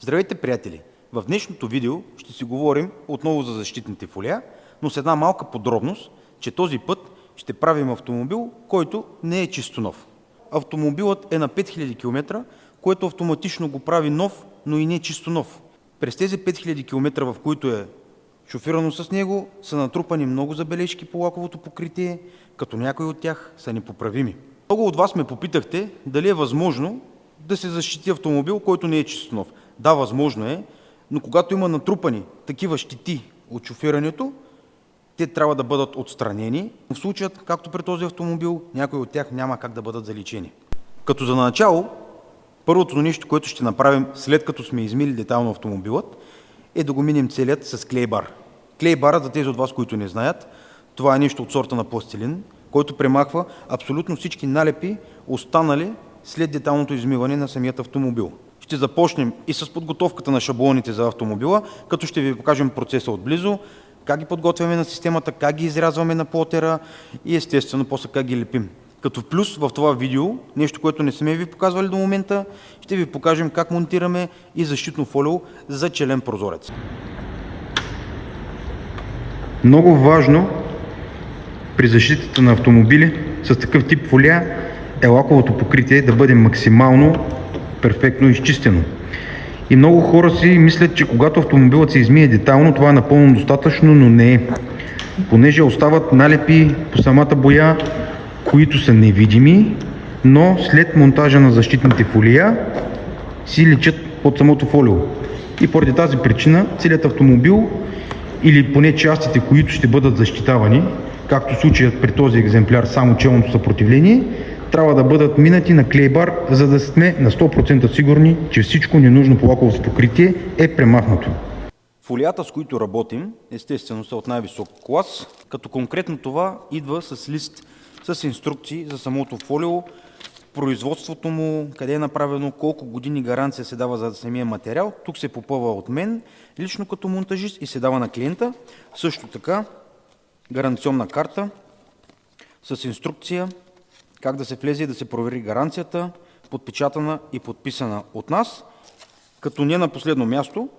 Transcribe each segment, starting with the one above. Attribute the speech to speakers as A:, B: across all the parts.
A: Здравейте, приятели! В днешното видео ще си говорим отново за защитните фолия, но с една малка подробност, че този път ще правим автомобил, който не е чисто нов. Автомобилът е на 5000 км, което автоматично го прави нов, но и не чисто нов. През тези 5000 км, в които е шофирано с него, са натрупани много забележки по лаковото покритие, като някои от тях са непоправими. Много от вас ме попитахте дали е възможно да се защити автомобил, който не е чисто нов. Да, възможно е, но когато има натрупани такива щети от шофирането, те трябва да бъдат отстранени. В случаят, както при този автомобил, някои от тях няма как да бъдат заличени. Като за начало, първото нещо, което ще направим след като сме измили детайлно автомобилът, е да го минем целият с клейбар. Клейбарът, за тези от вас, които не знаят, това е нещо от сорта на пластилин, който премахва абсолютно всички налепи, останали след детайлното измиване на самият автомобил. Ще започнем и с подготовката на шаблоните за автомобила, като ще ви покажем процеса отблизо, как ги подготвяме на системата, как ги изрязваме на плотера и естествено после как ги лепим. Като плюс в това видео, нещо, което не сме ви показвали до момента, ще ви покажем как монтираме и защитно фолио за челен прозорец. Много важно при защитата на автомобили с такъв тип фолия е лаковото покритие да бъде максимално перфектно изчистено. И много хора си мислят, че когато автомобилът се измие детайлно, това е напълно достатъчно, но не е. Понеже остават налепи по самата боя, които са невидими, но след монтажа на защитните фолия си личат под самото фолио. И поради тази причина целият автомобил или поне частите, които ще бъдат защитавани, както случаят при този екземпляр само челното съпротивление, трябва да бъдат минати на клейбар, за да сме на 100% сигурни, че всичко ненужно по лаковото покритие е премахнато. Фолията, с които работим, естествено са от най-висок клас, като конкретно това идва с лист с инструкции за самото фолио, производството му, къде е направено, колко години гаранция се дава за самия материал. Тук се попълва от мен, лично като монтажист, и се дава на клиента. Също така гаранционна карта с инструкция как да се влезе и да се провери гаранцията, подпечатана и подписана от нас. Като не на последно място,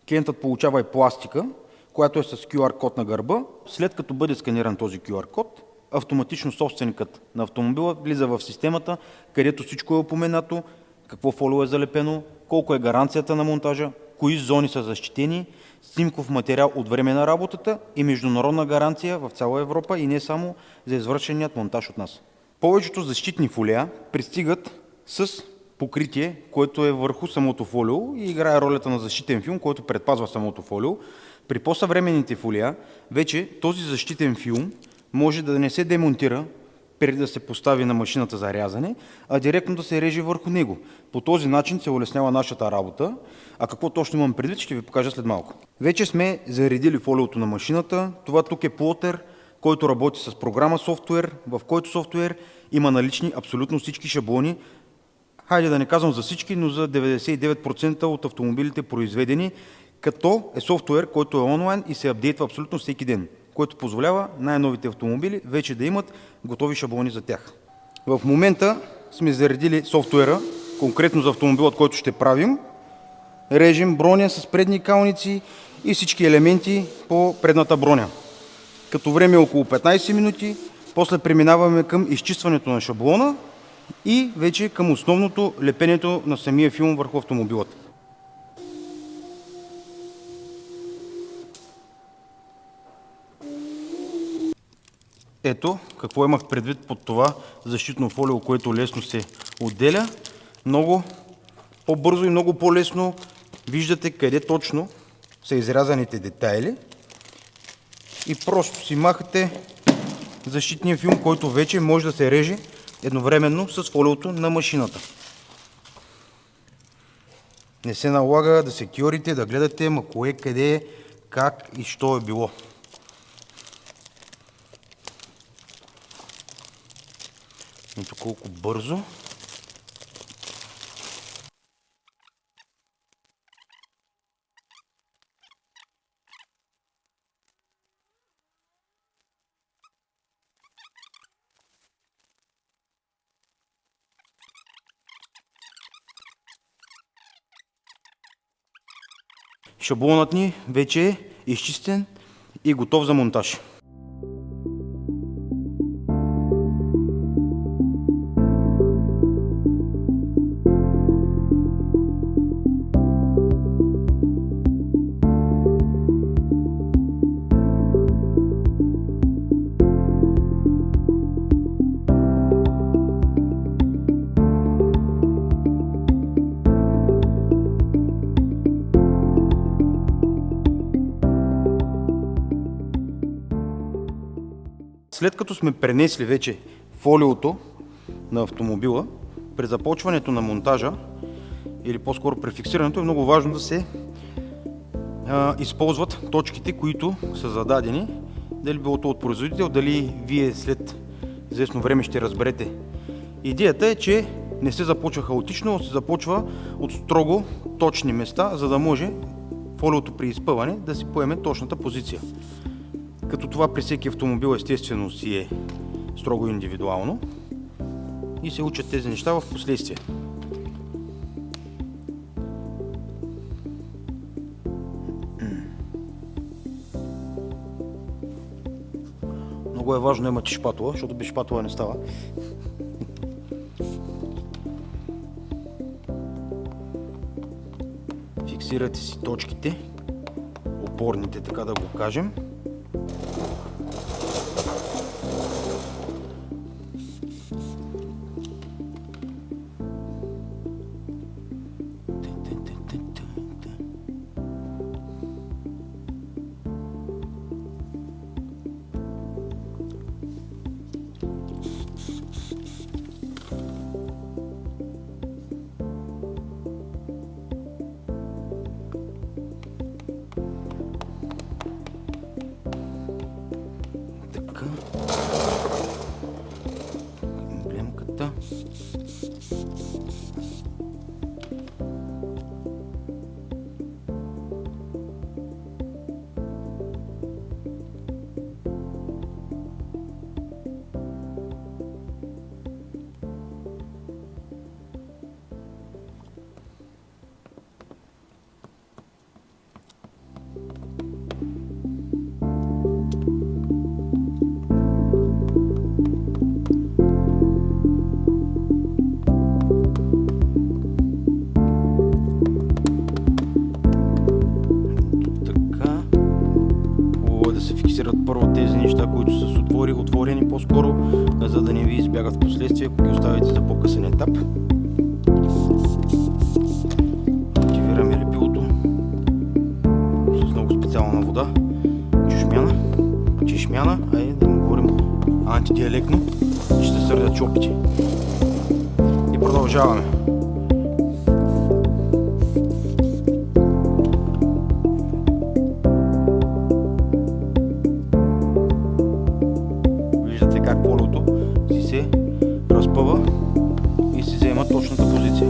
A: клиентът получава и пластика, която е с QR код на гърба. След като бъде сканиран този QR код, автоматично собственикът на автомобила влиза в системата, където всичко е упоменато, какво фолио е залепено, колко е гаранцията на монтажа, кои зони са защитени, снимков материал от време на работата и международна гаранция в цяла Европа и не само за извършеният монтаж от нас. Повечето защитни фолия пристигат с покритие, което е върху самото фолио и играе ролята на защитен филм, който предпазва самото фолио. При по-съвременните фолия вече този защитен филм може да не се демонтира преди да се постави на машината за рязане, а директно да се реже върху него. По този начин се улеснява нашата работа, а какво точно имам предвид, ще ви покажа след малко. Вече сме заредили фолиото на машината. Това тук е плотер, който работи с програма софтуер, в който софтуер има налични абсолютно всички шаблони. Хайде да не казвам за всички, но за 99% от автомобилите произведени, като е софтуер, който е онлайн и се апдейтва абсолютно всеки ден, което позволява най-новите автомобили вече да имат готови шаблони за тях. В момента сме заредили софтуера, конкретно за автомобилът, който ще правим. Режем броня с предни калници и всички елементи по предната броня. Като време е около 15 минути, после преминаваме към изчистването на шаблона и вече към основното лепенето на самия филм върху автомобилата. Ето какво имах предвид под това защитно фолио, което лесно се отделя. Много по-бързо и много по-лесно виждате къде точно са изрязаните детайли и просто си махате защитния филм, който вече може да се реже едновременно с фолиото на машината. Не се налага да се кьорите, да гледате кое, къде, как и що е било. Ето колко бързо. Шаблонът ни вече е изчистен и готов за монтаж. След като сме пренесли вече фолиото на автомобила, при започването на монтажа или по-скоро при фиксирането е много важно да се използват точките, които са зададени, дали било то от производител, дали вие след известно време ще разберете. Идеята е, че не се започва хаотично, а се започва от строго точни места, за да може фолиото при изпъване да си поеме точната позиция. Като това при всеки автомобил естествено си е строго индивидуално и се учат тези неща в последствие. Много е важно да имате шпатула, защото без шпатула не става. Фиксирате си точките, опорните, така да го кажем. Емблемката. Първо тези неща, които са с отворени по-скоро, за да не ви избягат в последствие, ако ги оставите за по-късен етап. Активираме лепилото с много специална вода, чешмяна, да му говорим антидиалектно, ще се сърдят чопите. И продължаваме. Как фолиото си се разпъва и си взема точната позиция.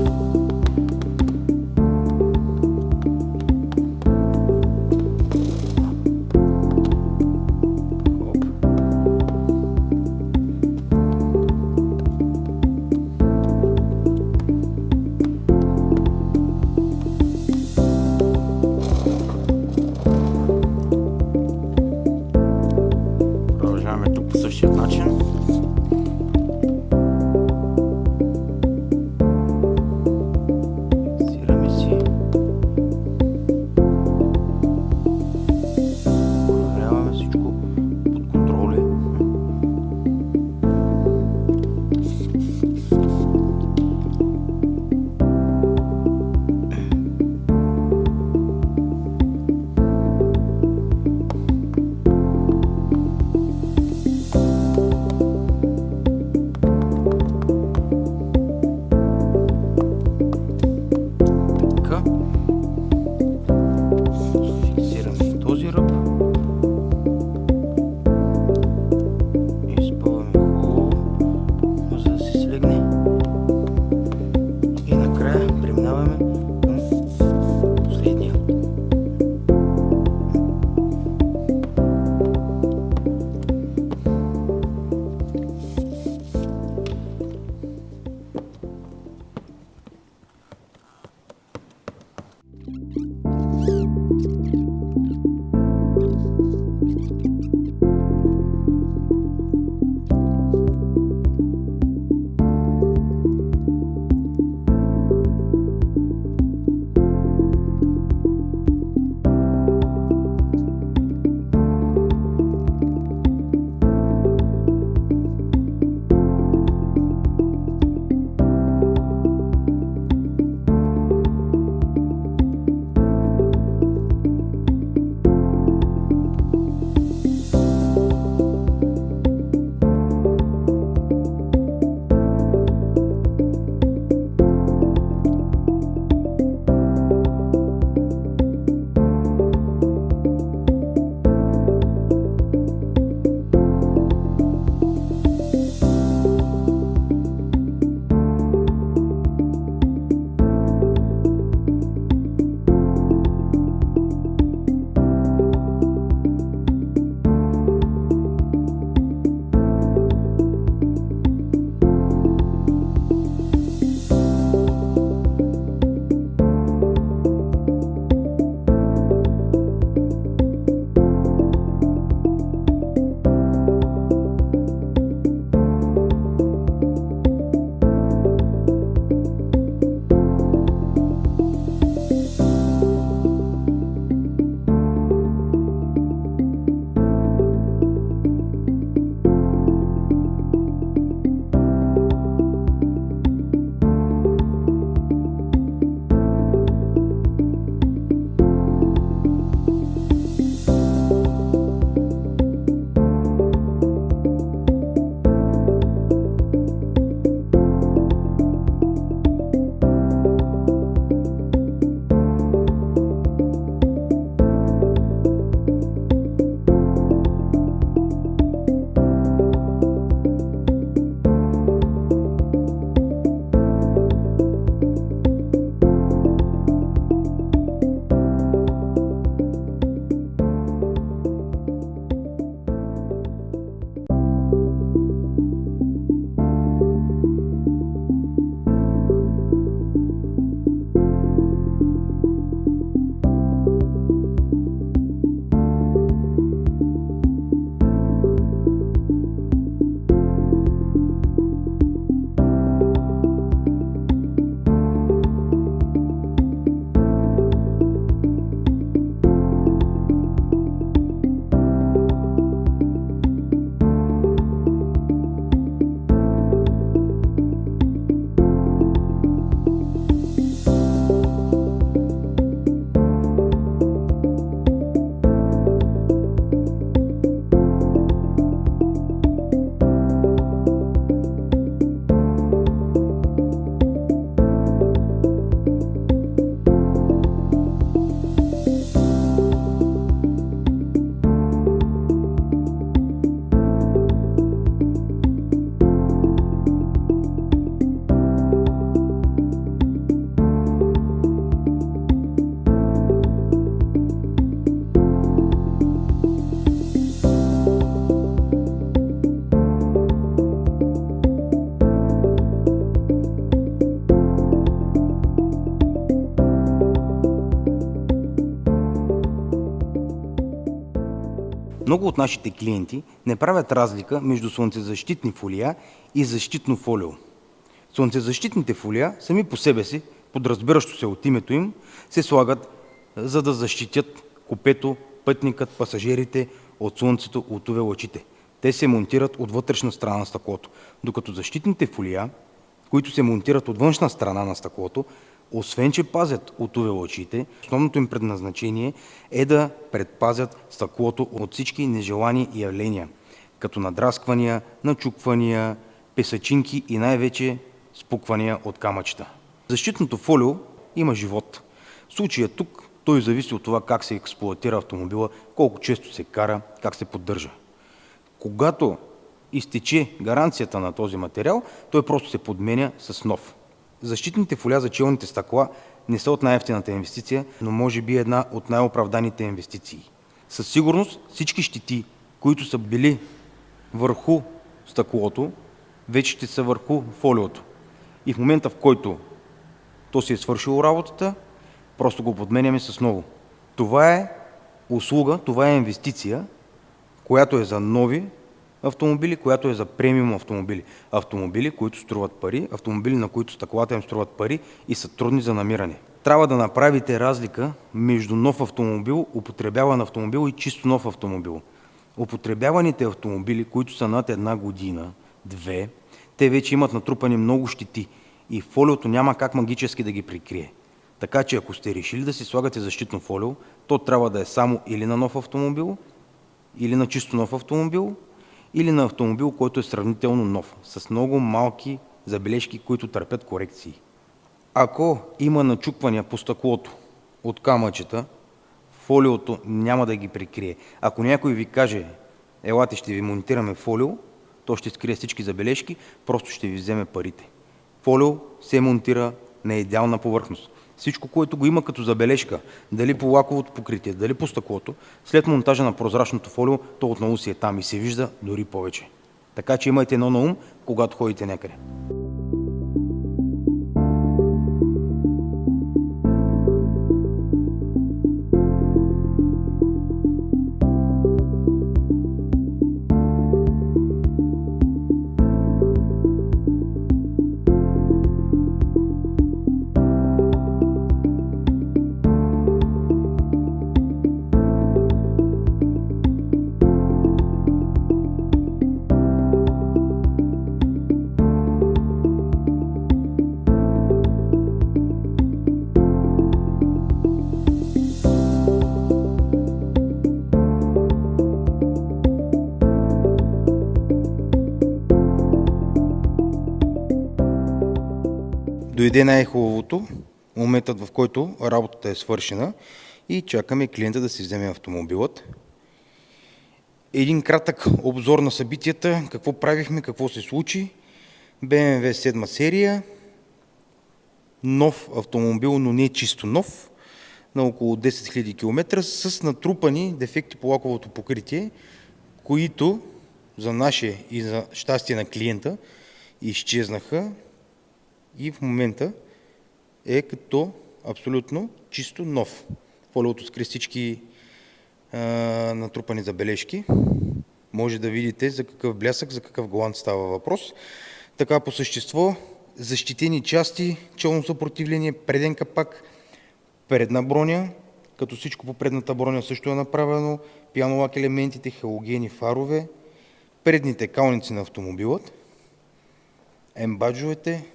B: Много от нашите клиенти не правят разлика между слънцезащитни фолия и защитно фолио. Слънцезащитните фолия сами по себе си, подразбиращо се от името им, се слагат за да защитят купето, пътникът, пасажирите от слънцето, от УВ лъчите. Те се монтират от вътрешна страна на стъклото, докато защитните фолия, които се монтират от външна страна на стъклото, освен че пазят от УВ лъчите, основното им предназначение е да предпазят стъклото от всички нежелани явления, като надрасквания, начуквания, песачинки и най-вече спуквания от камъчета. Защитното фолио има живот. В случая тук той зависи от това как се експлоатира автомобила, колко често се кара, как се поддържа. Когато изтече гаранцията на този материал, той просто се подменя с нов. Защитните фолия за челните стъкла не са от най-евтината инвестиция, но може би една от най-оправданите инвестиции. Със сигурност всички щети, които са били върху стъклото, вече ще са върху фолиото. И в момента, в който то си е свършило работата, просто го подменяме с ново. Това е услуга, това е инвестиция, която е за нови автомобили, която е за премиум автомобили. Автомобили, които струват пари, автомобили, на които стъклата им струват пари и са трудни за намиране. Трябва да направите разлика между нов автомобил, употребяван автомобил и чисто нов автомобил. Употребяваните автомобили, които са над една година, две, те вече имат натрупани много щети и фолиото няма как магически да ги прикрие. Така че ако сте решили да си слагате защитно фолио, то трябва да е само или на нов автомобил, или на чисто нов автомобил, или на автомобил, който е сравнително нов, с много малки забележки, които търпят корекции. Ако има начуквания по стъклото от камъчета, фолиото няма да ги прикрие. Ако някой ви каже, елате ще ви монтираме фолио, то ще скрие всички забележки, просто ще ви вземе парите. Фолио се монтира на идеална повърхност. Всичко, което го има като забележка, дали по лаковото покритие, дали по стъклото, след монтажа на прозрачното фолио, то отново си е там и се вижда дори повече. Така че имайте едно на ум, когато ходите някъде. Дойде най-хубавото, моментът в който работата е свършена и чакаме клиента да си вземе автомобилът. Един кратък обзор на събитията, какво правихме, какво се случи. BMW 7 серия, нов автомобил, но не чисто нов, на около 10 000 км с натрупани дефекти по лаковото покритие, които за наше и за щастие на клиента изчезнаха и в момента е като абсолютно чисто нов. Фолиото скри всички натрупани забележки. Може да видите за какъв блясък, за какъв гланц става въпрос. Така по същество, защитени части, челно съпротивление, преден капак, предна броня, като всичко по предната броня също е направено, пианолак елементите, халогени фарове, предните калници на автомобилът, ембаджовете,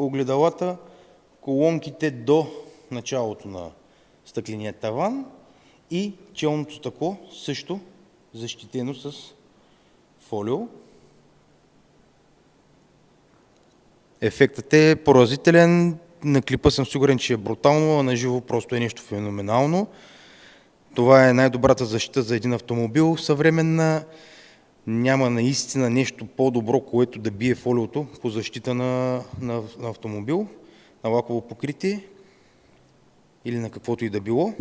B: огледалата, колонките до началото на стъкления таван и челното стъкло също защитено с фолио. Ефектът е поразителен. На клипа съм сигурен, че е брутално, а на живо просто е нещо феноменално. Това е най-добрата защита за един автомобил. Съвременна няма наистина нещо по-добро, което да бие фолиото по защита на автомобил, на лаково покритие или на каквото и да било.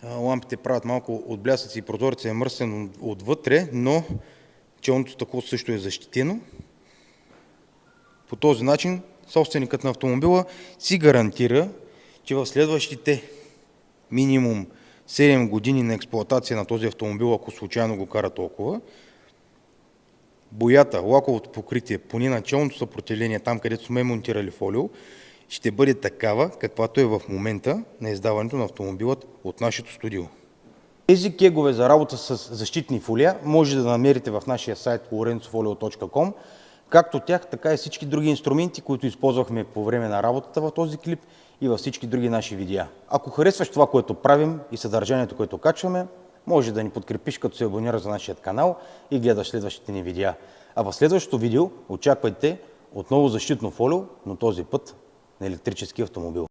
B: Лампите правят малко отблясъци и прозореца е мръсен отвътре, но челното стъкло също е защитено. По този начин собственикът на автомобила си гарантира, че в следващите минимум 7 години на експлоатация на този автомобил, ако случайно го кара толкова, боята, лаковото покритие, поне началното съпротивление, там където сме монтирали фолио, ще бъде такава, каквато е в момента на издаването на автомобилът от нашето студио. Тези кегове за работа с защитни фолия може да намерите в нашия сайт lorenzofolio.com, както тях, така и всички други инструменти, които използвахме по време на работата в този клип и във всички други наши видеа. Ако харесваш това, което правим и съдържанието, което качваме, може да ни подкрепиш, като се абонираш за нашия канал и гледаш следващите ни видеа. А в следващото видео очаквайте отново защитно фолио, но този път на електрически автомобил.